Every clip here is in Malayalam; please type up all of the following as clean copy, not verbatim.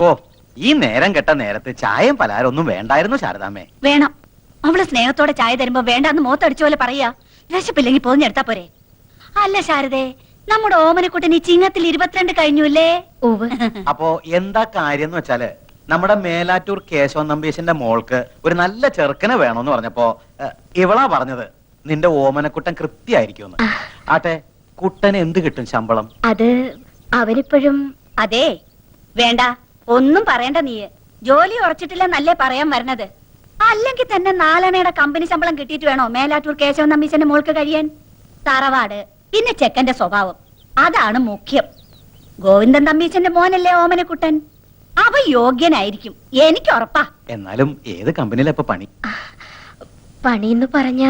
ഓ, ഈ നേരം കെട്ട നേരത്ത് ചായയും പലഹാരം ഒന്നും വേണ്ടായിരുന്നു ശാരദാമ്മേ. വേണം. അവള് സ്നേഹത്തോടെ ചായ തരുമ്പോ വേണ്ടാന്ന് മോത്തടിച്ച പോലെ പറയാ. വിശപ്പില്ലെങ്കിൽ പോഞ്ഞെടുത്താ പോരെ. അല്ല ശാരദേ, നമ്മുടെ ഓമനക്കുട്ടൻ ഈ ചിങ്ങത്തിൽ 22 കഴിഞ്ഞുല്ലേ? അപ്പോ എന്താ കാര്യം എന്ന് വെച്ചാല്, നമ്മുടെ മേലാറ്റൂർ കേശവൻ നമ്പീശന്റെ മോൾക്ക് ഒരു നല്ല ചെറുക്കനെ വേണോന്ന് പറഞ്ഞപ്പോ ഇവളാ പറഞ്ഞത് നിന്റെ ഓമനക്കുട്ടൻ കൃത്യായിരിക്കും. ആട്ടെ, കുട്ടന് എന്ത് കിട്ടും ശമ്പളം? അത് അവരിപ്പോഴും. അതെ, വേണ്ട, ഒന്നും പറയണ്ട. നീ ജോലി ഉറച്ചിട്ടില്ലെന്നല്ലേ പറയാൻ വരണത്. അല്ലെങ്കിൽ തന്നെ 4 അണയുടെ കമ്പനി ശമ്പളം കിട്ടിയിട്ട് വേണോ മേലാറ്റൂർ കേശവൻ നമ്പീശന്റെ മോൾക്ക് കഴിയാൻ? തറവാട്, പിന്നെ ചെക്കന്റെ സ്വഭാവം, അതാണ് മുഖ്യം. ഗോവിന്ദൻ തമ്പീശന്റെ മോനല്ലേ ഓമനക്കുട്ടൻ, അവ യോഗ്യനായിരിക്കും, എനിക്ക് ഉറപ്പാ. എന്നാലും ഏത് കമ്പനിയിലാ ഇപ്പൊ പണി? പണിന്ന് പറഞ്ഞ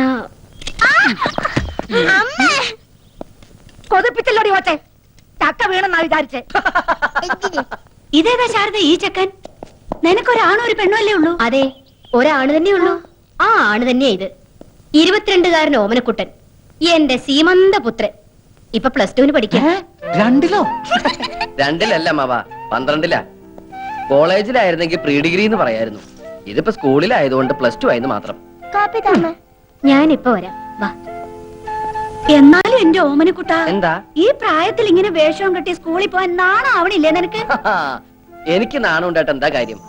കൊതിപ്പിച്ചല്ലോടി ഓട്ടെ, ചക്ക വീണെന്നാ വിചാരിച്ചേ. ഇതേതാ ശാരദ ഈ ചെക്കൻ? നിനക്കൊരാണോ ഒരു പെണ്ണോ അല്ലേ ഉള്ളൂ? അതെ, ഒരാണ് തന്നെ ഉള്ളൂ. ആ ആണ് തന്നെയാ ഇത്. 22-കാരൻ ഓമനക്കുട്ടൻ, എന്റെ സീമന്ത പുത്രൻ. ഇപ്പൊ +2 പഠിക്കാം. 2-ലോ? 2-ലല്ല മാവ, 12-ലാ. കോളേജിലായിരുന്നെങ്കിൽ പ്രീ ഡിഗ്രി എന്ന് പറയായിരുന്നു. ഇതിപ്പോ സ്കൂളിലായതുകൊണ്ട് +2 ആയെന്ന് മാത്രം. ഞാനിപ്പോ വരാം, വാ. എന്നാലും എന്റെ ഓമനക്കുട്ട, എന്താ ഈ പ്രായത്തിൽ ഇങ്ങനെ വേഷവും കെട്ടി സ്കൂളിൽ പോവാൻ നാണം ആവണില്ലേ നിനക്ക്? എനിക്ക് നാണം ഉണ്ടായിട്ട് എന്താ കാര്യം?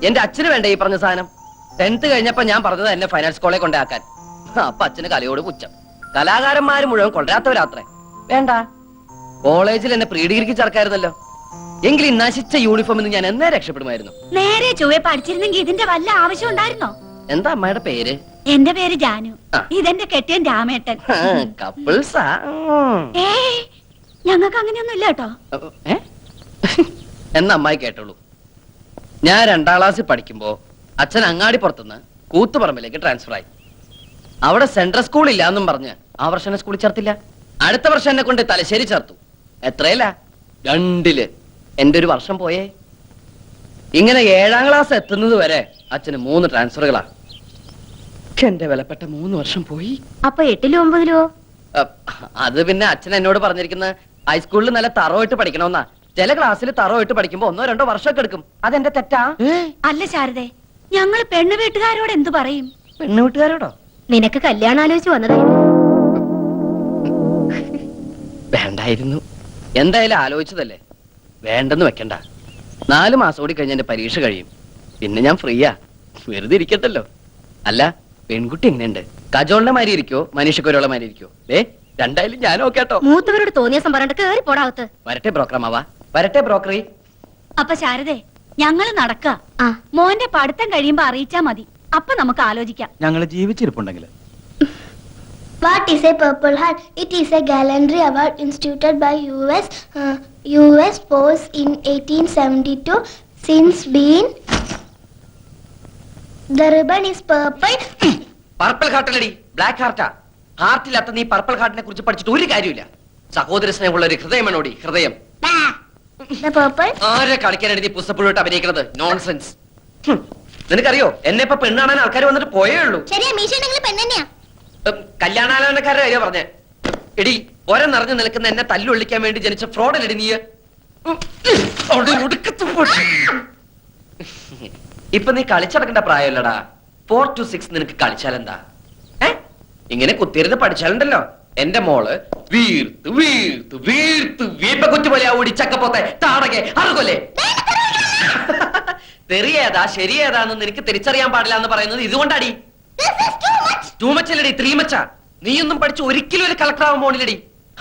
എന്റെ അച്ഛന് വേണ്ട ഈ പറഞ്ഞ സാധനം. 10th കഴിഞ്ഞപ്പോ ഞാൻ പറഞ്ഞത് എന്നെ ഫൈനാൻസ് കോളേജ് കൊണ്ടാക്കാൻ. അപ്പൊ അച്ഛന് കലയോട് പുച്ഛം. കലാകാരന്മാര് മുഴുവൻ കൊണ്ടുവരാത്തവരാത്രേ. വേണ്ട, കോളേജിൽ എന്നെ പ്രീ ഡിഗ്രിക്ക് ചേർക്കായിരുന്നല്ലോ. എങ്കിലും നശിച്ച യൂണിഫോമിൽ നിന്ന് ഞാൻ എന്നേ രക്ഷപ്പെടുമായിരുന്നു. നേരെ ചൊവ്വെ പഠിച്ചിരുന്നെങ്കിൽ ഇതിന്റെ വല്ല ആവശ്യം ഉണ്ടായിരുന്നോ? എന്താ അമ്മയുടെ പേര്? എന്റെ പേര് ജാനു. ഇതെന്റെ കെട്ടിയൻ രാമേട്ടൻ. കപ്പിൾസാ? ഏയ്, ഞങ്ങൾക്ക് അങ്ങനെയൊന്നും ഇല്ല കേട്ടോ. എന്നാ അമ്മായി കേട്ടോളൂ. ഞാൻ 2ാം ക്ലാസ്സിൽ പഠിക്കുമ്പോ അച്ഛൻ അങ്ങാടി പുറത്തുനിന്ന് കൂത്തുപറമ്പിലേക്ക് ട്രാൻസ്ഫർ ആയി. അവിടെ സെൻട്രൽ സ്കൂൾ ഇല്ല എന്നും പറഞ്ഞ് ആ വർഷം എന്നെ സ്കൂളിൽ ചേർത്തില്ല. അടുത്ത വർഷം എന്നെ കൊണ്ട് തലശ്ശേരി ചേർത്തു. എത്രയല്ല, 2-ല്. എന്റെ ഒരു വർഷം പോയേ. ഇങ്ങനെ 7ാം ക്ലാസ് എത്തുന്നത് വരെ അച്ഛന് 3 ട്രാൻസ്ഫറുകളാ. എന്റെ വിലപ്പെട്ട 3 വർഷം പോയി. അപ്പൊ 8-ലോ 9-ലോ? അത് പിന്നെ അച്ഛൻ എന്നോട് പറഞ്ഞിരിക്കുന്നത് ഹൈസ്കൂളിൽ നല്ല തറവായിട്ട് പഠിക്കണമെന്നാ. ചില ക്ലാസ്സിൽ തറവായിട്ട് പഠിക്കുമ്പോ 1 or 2 വർഷമൊക്കെ എടുക്കും. അതെന്റെ തെറ്റാ? അല്ല ശാരദേ, ഞങ്ങള് പെണ്ണു വീട്ടുകാരോട് എന്തു പറയും? പെണ്ണു വീട്ടുകാരോടോ? നിനക്ക് കല്യാണം ആലോചിച്ച് വന്നതേ. വേണ്ടായിരുന്നു. എന്തായാലും ആലോചിച്ചതല്ലേ, വേണ്ടെന്ന് വെക്കണ്ട. 4 മാസം കൂടി കഴിഞ്ഞ എന്റെ പരീക്ഷ കഴിയും. പിന്നെ ഞാൻ ഫ്രീയാ, വെറുതെ ഇരിക്കത്തല്ലോ. അല്ല, പെൺകുട്ടി എങ്ങനെയുണ്ട്? കജോളിന്റെ മാതിരി ഇരിക്കോ മനീഷക്കൊരുള്ള മാതിരി ഇരിക്കോ? രണ്ടായാലും ഞാൻ ഓക്കേട്ടോ. മൂത്തവരോട് തോന്നിയ സംഭരണം കേറി പോടാവത്ത്. വരട്ടെ ബ്രോക്കറമാവാ, വരട്ടെ ബ്രോക്കറി. അപ്പൊ ശാരദേ, ഞങ്ങള് നടക്ക. മോന്റെ പഠിത്തം കഴിയുമ്പോ അറിയിച്ചാ മതി. അപ്പൊ നമുക്ക് ആലോചിക്കാം. ഞങ്ങള് ജീവിച്ചിരിപ്പുണ്ടെങ്കിൽ. What is a Purple Heart? It is a gallantry award instituted by US Force in 1872. Since been, the ribbon is purple. Purple ഹാർട്ടല്ലടി, ബ്ലാക്ക് ഹാർട്ടാ. ഹാർട്ടില്ലാത്ത നീ പർപ്പിൾ ഹാർട്ടിനെ കുറിച്ച് പഠിച്ചിട്ട് ഒരു കാര്യമില്ല. സഹോദര സ്നേഹമുള്ള ഒരു ഹൃദയമാണോടി ഹൃദയം. The purple? ആരെ കളിക്കാനാണ് നീ പുസ്തകപ്പുഴോട്ട് അഭിനയിക്കുന്നത്? നോൺസെൻസ്. നിനക്കറിയോ, എന്നെ ഇപ്പൊ പെണ്ണാണാൻ ആൾക്കാർ വന്നിട്ട് പോയേ ഉള്ളൂ. ശരിയാ, മീശ നിങ്ങൾ പെണ്ണെന്നെയാ. കല്യാണാലോചനക്കാരുടെ കാര്യം പറഞ്ഞേ. എടി, ഒര നിറഞ്ഞു നിൽക്കുന്ന എന്നെ തല്ലുള്ളിക്കാൻ വേണ്ടി ജനിച്ച ഫ്രോഡല്ലടി നീ. ഇപ്പൊ നീ കളിച്ചടക്കേണ്ട പ്രായമല്ലടാ. 4 to 6 നിനക്ക് കളിച്ചാലെന്താ? ഇങ്ങനെ കുത്തിയിരുന്ന് പഠിച്ചാലുണ്ടല്ലോ എന്റെ മോള് വീർത്ത് വീർത്ത് വീർത്ത് വീപ്പക്കുറ്റി പോലെ ഓടി ചക്കപ്പോത്തെ താടകെ അതുകൊല്ലേ. തെറിയേതാ ശരിയേതാന്ന് നിനക്ക് തിരിച്ചറിയാൻ പാടില്ല എന്ന് പറയുന്നത് ഇതുകൊണ്ടാടി. ടൂ മച്ചല്ലടി, 3 മച്ച. നീയൊന്നും പഠിച്ച് ഒരിക്കലും ഒരു കളക്ടർ ആവാൻ പോണില്ലടി.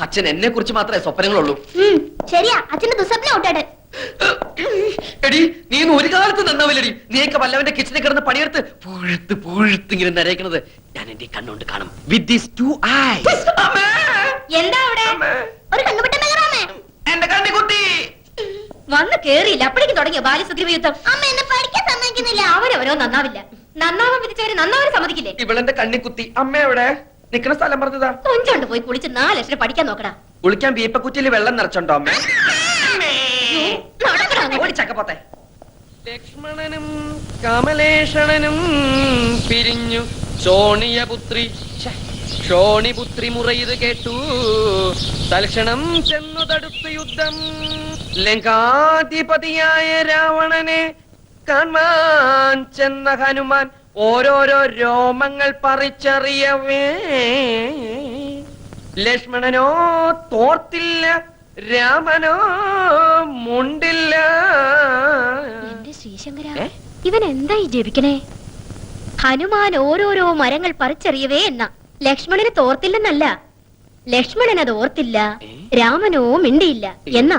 അച്ഛൻ എന്നെ കുറിച്ച് മാത്രമേ സ്വപ്നങ്ങളുള്ളൂ. ശരിയാ, അച്ഛന്റെ ദുസ്വപ്നം ഔട്ടാട്. എടി, നീ ഇന്ന് ഒരു കാലത്ത് നന്നാവില്ലടി. നീയൊക്കെ വല്ലവന്റെ കിച്ചണിൽ കിടന്ന് പണിയെടുത്ത് പുഴുത്ത് പുഴുത്ത് ഇങ്ങനെ നരയിക്കണത് ഞാൻ എന്റെ കണ്ണുകൊണ്ട് കാണും. With these 2 eyes. എന്താ അവിടെ? ഒരു കണ്ണുപെട്ട മെഗറാമേ, എന്റെ കണ്ണി കുത്തി വന്ന് കേറിയില്ല, അപ്പോഴേക്കും തുടങ്ങിയ ബാല്യസുഗ്രീവ യുദ്ധം. അമ്മ എന്നെ പഠിക്കാൻ സമ്മതിക്കുന്നില്ല. അവരവരോ നന്നാവില്ല. നന്നാവാൻ വിധിച്ചവര് നന്നാവാൻ സമ്മതിക്കില്ലേ? ഇവളെന്റെ കണ്ണി കുത്തി. അമ്മ എവിടെ? നിക്കണ സ്ഥലം പറഞ്ഞതാ. കൊഞ്ചോണ്ട് പോയി കുളിച്ച് 4 ലക്ഷം പഠിക്കാൻ നോക്കടാ. കുളിക്കാൻ വീപ്പക്കുറ്റിയിൽ വെള്ളം നിറച്ചോണ്ടോ അമ്മ? ഓടിച്ചക്കപ്പോത്തെ. ലക്ഷ്മണനും കമലേഷണനും പിരിഞ്ഞു ശോണിയപുത്രി ക്ഷോണിപുത്രി മുറയത് കേട്ടു തൽക്ഷണം ചെന്നു തടുത്തു യുദ്ധം. ലങ്കാധിപതിയായ രാവണനെ കാണാൻ ചെന്ന ഹനുമാൻ ഓരോരോ രോമങ്ങൾ പറിച്ചറിയവേ ലക്ഷ്മണനോ തോർത്തില്ല, രാമനോ മുണ്ടില്ല. എന്റെ ശ്രീശങ്കര, ഇവൻ എന്തായി ജപിക്കണേ? ഹനുമാൻ ഓരോരോ മരങ്ങൾ പറിച്ചെറിയവേ എന്ന ലക്ഷ്മണന് തോർത്തില്ലെന്നല്ല, ലക്ഷ്മണൻ അത് ഓർത്തില്ല, രാമനോ മിണ്ടിയില്ല എന്നാ.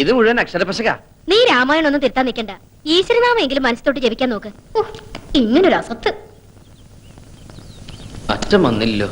ഇത് മുഴുവൻ അക്ഷരപശക. നീ രാമായണം ഒന്നും തിരുത്താൻ നിൽക്കണ്ട, ഈശ്വരനാമെങ്കിലും മനസ്സിലോട്ട് ജപിക്കാൻ നോക്ക്. ഇങ്ങനൊരു അസത്ത്. അച്ഛൻ വന്നില്ലോ.